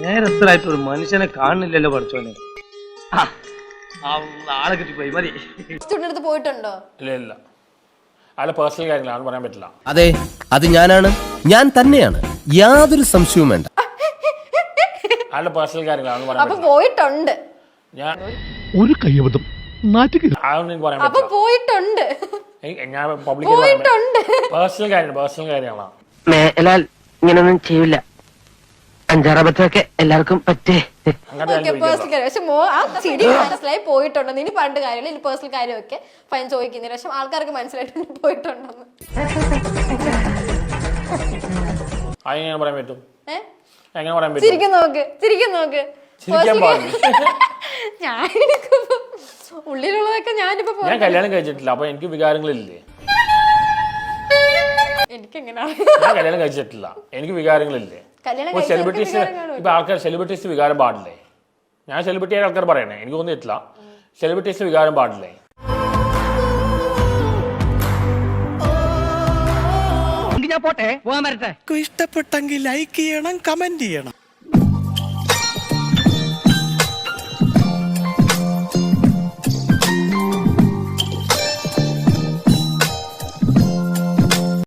നേരത്തിലായിട്ട് ഒരു മനുഷ്യനെ കാണുന്നില്ലല്ലോ പഠിച്ചോനെ. ആളെ കിട്ടിപ്പോയി മതി. അടുത്ത് പോയിട്ടുണ്ടോ? ഇല്ല അയാളെ പേഴ്സണൽ കാര്യങ്ങളാണ് പറയാൻ പറ്റില്ല. അതെ, അത് ഞാൻ തന്നെയാണ്, യാതൊരു സംശയവും വേണ്ട. അയാളുടെ പേഴ്സണൽ കാര്യങ്ങളാണ് പറയാൻ അപ്പൊ പറ്റില്ല. പോയിട്ടുണ്ട്. ഞാൻ ഒരു കയ്യബദ്ധം നാറ്റുക. അതൊന്നും എനിക്ക് പറയാൻ അപ്പൊ പറ്റില്ല. പോയിട്ടുണ്ട്. ഞാൻ പബ്ലിക് പേഴ്സണൽ കാര്യങ്ങളാണ്. മേലാൽ ഇങ്ങനൊന്നും ചെയ്യില്ല. അഞ്ചാറബത്തൊക്കെ എല്ലാവർക്കും പറ്റേ. പേഴ്സണൽ കാര്യം. പക്ഷെ ചിരി മനസ്സിലായി പോയിട്ടുണ്ടെന്ന്. ഇനി പണ്ട് കാര്യമില്ല, ഇനി പേഴ്സണൽ കാര്യമൊക്കെ ഫൈൻ ചോദിക്കുന്നില്ല. പക്ഷെ ആൾക്കാർക്ക് മനസ്സിലായിട്ടുണ്ട് പോയിട്ടുണ്ടെന്ന്. അതെങ്ങനെ പറയാൻ പറ്റും? എങ്ങനെ പറയാൻ പറ്റും? ചിരിക്കും നോക്ക്. ചിരിക്കാൻ പാടില്ല. ഞാനെടുക്കുമ്പോ ഉള്ളിലുള്ളതൊക്കെ ഞാനിപ്പോ ഞാൻ കല്യാണം കഴിച്ചിട്ടില്ല, അപ്പൊ എനിക്ക് വികാരങ്ങളില്ലേ? എനിക്കെങ്ങനെയാണ്? ഞാൻ കല്യാണം കഴിച്ചിട്ടില്ല, എനിക്ക് വികാരങ്ങളില്ലേ? സെലിബ്രിറ്റീസ് ഇപ്പൊ ആൾക്കാർ സെലിബ്രിറ്റീസ് വികാരം പാടില്ലേ? ഞാൻ സെലിബ്രിറ്റി ആയ ആൾക്കാർ പറയണേ, എനിക്ക് തോന്നിയിട്ടില്ല. സെലിബ്രിറ്റീസ് വികാരം പാടില്ലേ? ഞാൻ പോട്ടെ, പോകാൻ വരട്ടെ. ഇഷ്ടപ്പെട്ടെങ്കിൽ ലൈക്ക് ചെയ്യണം, കമന്റ് ചെയ്യണം.